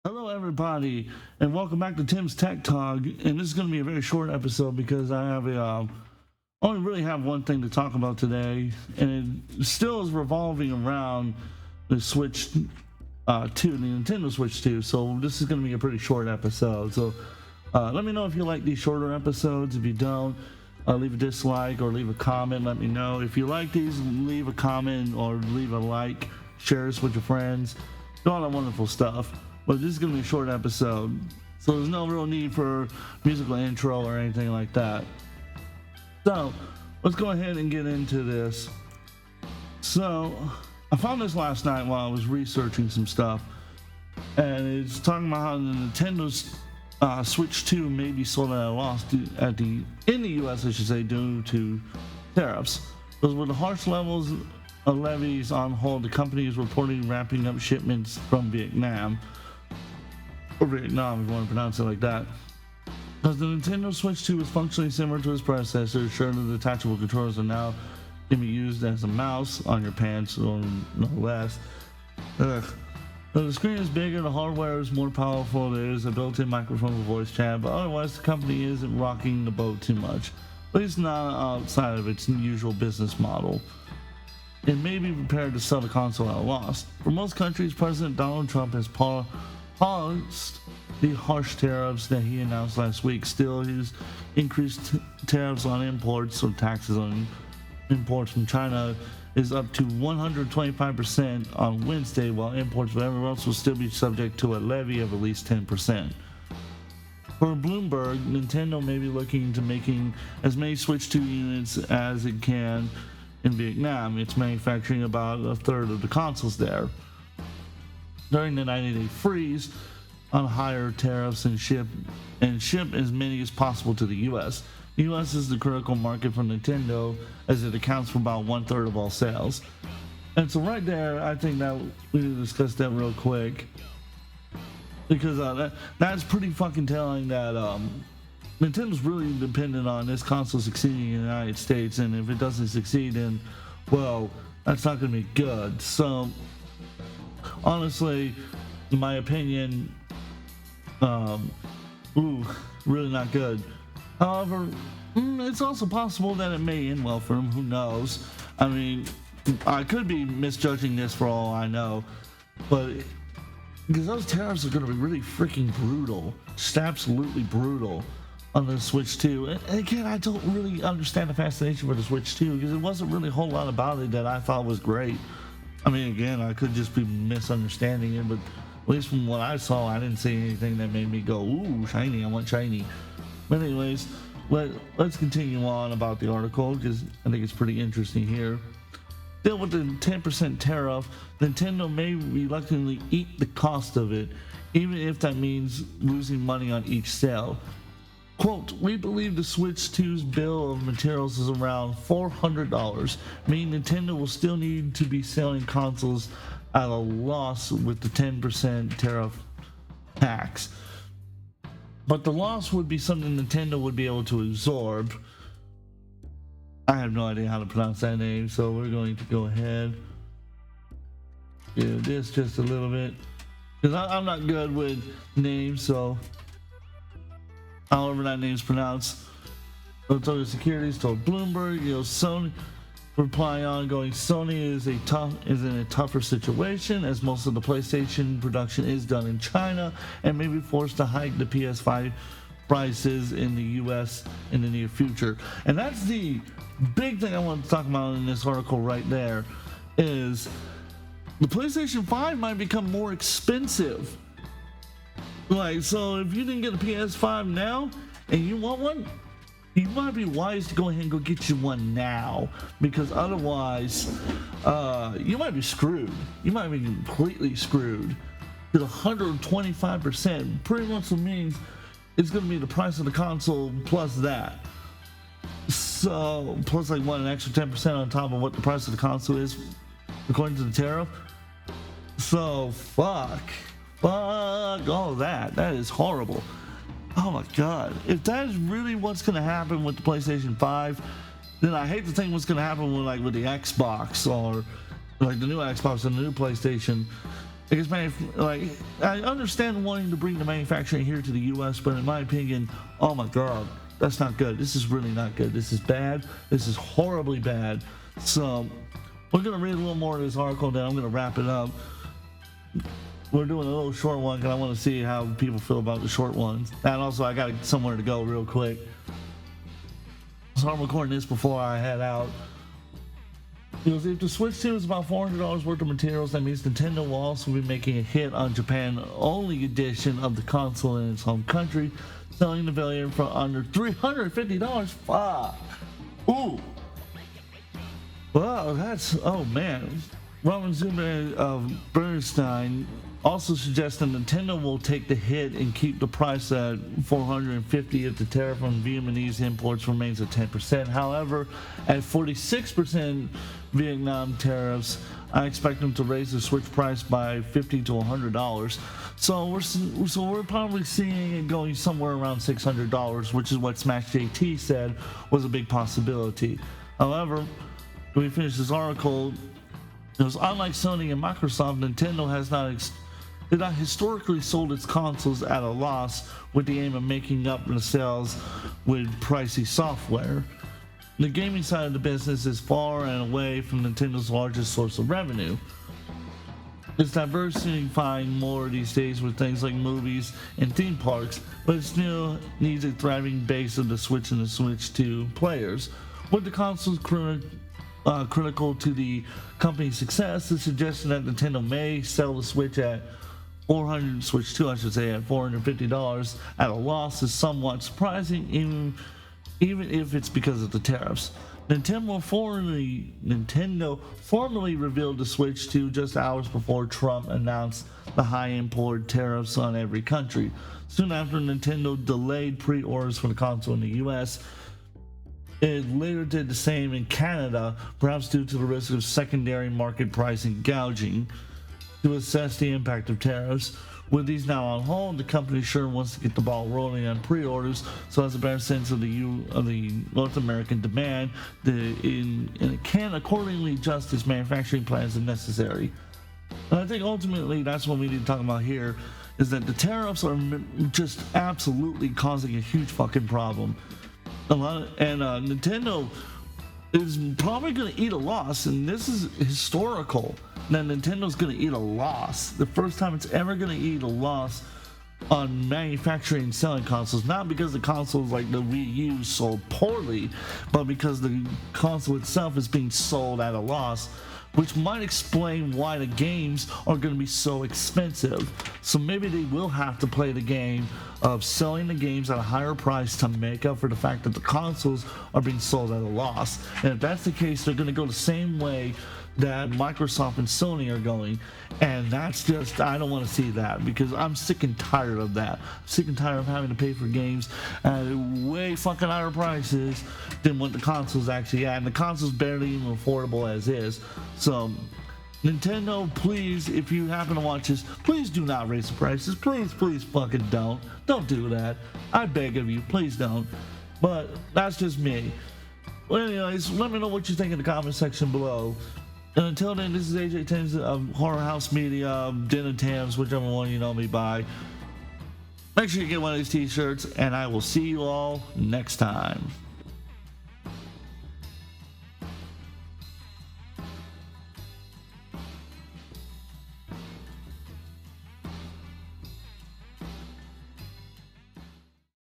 Hello, everybody, and welcome back to Tim's Tech Talk. And this is going to be a very short episode because I have only really have one thing to talk about today, and it still is revolving around the Switch 2, the Nintendo Switch 2. So this is going to be a pretty short episode. So let me know if you like these shorter episodes. If you don't, leave a dislike or leave a comment. Let me know if you like these. Leave a comment or leave a like. Share this with your friends. Do all that wonderful stuff. But this is going to be a short episode, so there's no real need for musical intro or anything like that. So, let's go ahead and get into this. So, I found this last night while I was researching some stuff, and it's talking about how the Nintendo's Switch 2 may be sold at a loss in the US, I should say, due to tariffs. Because with the harsh levels of levies on hold, the company is reportedly wrapping up shipments from Vietnam. Or Vietnam, if you want to pronounce it like that. Because the Nintendo Switch 2 is functionally similar to its predecessor, sure the detachable controllers are now can be used as a mouse on your pants, or no less. Ugh. So the screen is bigger, the hardware is more powerful, there is a built-in microphone for voice chat, but otherwise the company isn't rocking the boat too much. At least not outside of its usual business model. It may be prepared to sell the console at a loss. For most countries, President Donald Trump has paused the harsh tariffs that he announced last week. Still, his increased tariffs on imports, or taxes on imports from China, is up to 125% on Wednesday, while imports from everywhere else will still be subject to a levy of at least 10%. For Bloomberg, Nintendo may be looking to making as many Switch 2 units as it can in Vietnam. It's manufacturing about a third of the consoles there. During the 90-day freeze on higher tariffs and ship as many as possible to the US. The US is the critical market for Nintendo, as it accounts for about 1/3 of all sales. And so right there, I think that we need to discuss that real quick, because that's pretty fucking telling that Nintendo's really dependent on this console succeeding in the United States, and if it doesn't succeed, then, well, that's not going to be good. So, honestly, in my opinion, really not good. However, it's also possible that it may end well for him. Who knows? I mean, I could be misjudging this for all I know, but because those tariffs are going to be really freaking brutal, just absolutely brutal on the Switch 2. And again, I don't really understand the fascination for the Switch 2 because it wasn't really a whole lot about it that I thought was great. I mean, again, I could just be misunderstanding it, but at least from what I saw, I didn't see anything that made me go, ooh, shiny, I want shiny. But anyways, let's continue on about the article, because I think it's pretty interesting here. Still with the 10% tariff, Nintendo may reluctantly eat the cost of it, even if that means losing money on each sale. Quote, we believe the Switch 2's bill of materials is around $400, meaning Nintendo will still need to be selling consoles at a loss with the 10% tariff tax. But the loss would be something Nintendo would be able to absorb. I have no idea how to pronounce that name, so we're going to go ahead do this just a little bit, because I'm not good with names, so however that name's pronounced. Total Securities told Bloomberg, Sony reply ongoing. Sony is in a tougher situation, as most of the PlayStation production is done in China and may be forced to hike the PS5 prices in the US in the near future. And that's the big thing I want to talk about in this article right there, is the PlayStation 5 might become more expensive. Like, so if you didn't get a PS5 now and you want one, you might be wise to go ahead and go get you one now, because otherwise you might be screwed. You might be completely screwed, because 125% pretty much means it's going to be the price of the console plus that. So plus like an extra 10% on top of what the price of the console is according to the tariff. So fuck all of that. That is horrible. Oh my god, if that is really what's going to happen with the PlayStation 5, then I hate to think what's going to happen with the Xbox, or like the new Xbox and the new PlayStation. Like, I understand wanting to bring the manufacturing here to the U.S., but in my opinion, oh my god, that's not good. This is really not good. This is bad. This is horribly bad. So we're gonna read a little more of this article, then I'm gonna wrap it up. We're doing a little short one because I want to see how people feel about the short ones, and also I got somewhere to go real quick. So I'm recording this before I head out. Because if the Switch 2 is about $400 worth of materials, that means Nintendo will also be making a hit on Japan-only edition of the console in its home country, selling the variant for under $350. Fuck. Ooh. Well, that's, oh man. Robin Zuma of Bernstein also suggests that Nintendo will take the hit and keep the price at $450 if the tariff on Vietnamese imports remains at 10%. However, at 46% Vietnam tariffs, I expect them to raise the Switch price by $50 to $100. So we're probably seeing it going somewhere around $600, which is what Smash JT said was a big possibility. However, when we finish this article, it was unlike Sony and Microsoft, Nintendo has not historically sold its consoles at a loss with the aim of making up the sales with pricey software. The gaming side of the business is far and away from Nintendo's largest source of revenue. It's diversifying more these days with things like movies and theme parks, but it still needs a thriving base of the Switch and the Switch 2 players. With the consoles critical to the company's success, the suggestion that Nintendo may sell the Switch 2 at $450 at a loss is somewhat surprising, even if it's because of the tariffs. Nintendo formally revealed the Switch 2 just hours before Trump announced the high import tariffs on every country. Soon after, Nintendo delayed pre-orders for the console in the US. It later did the same in Canada, perhaps due to the risk of secondary market pricing gouging. To assess the impact of tariffs, with these now on hold, the company sure wants to get the ball rolling on pre-orders so has a better sense of the North American demand, and it can accordingly adjust its manufacturing plans if necessary. And I think ultimately that's what we need to talk about here, is that the tariffs are just absolutely causing a huge fucking problem. Nintendo is probably going to eat a loss, and this is historical. That Nintendo's going to eat a loss. The first time it's ever going to eat a loss on manufacturing and selling consoles, not because the consoles like the Wii U sold poorly, but because the console itself is being sold at a loss, which might explain why the games are going to be so expensive. So maybe they will have to play the game of selling the games at a higher price to make up for the fact that the consoles are being sold at a loss. And if that's the case, they're going to go the same way that Microsoft and Sony are going, and that's just, I don't want to see that, because I'm sick and tired of that. I'm sick and tired of having to pay for games at way fucking higher prices than what the console's actually at, and the console's barely even affordable as is. So Nintendo, please, if you happen to watch this, please do not raise the prices. Please fucking don't do that. I beg of you, please don't. But that's just me. Well, anyways, let me know what you think in the comment section below. And until then, this is AJ Timbs of Horror House Media, Den of Timbs, whichever one you know me by. Make sure you get one of these t-shirts, and I will see you all next time.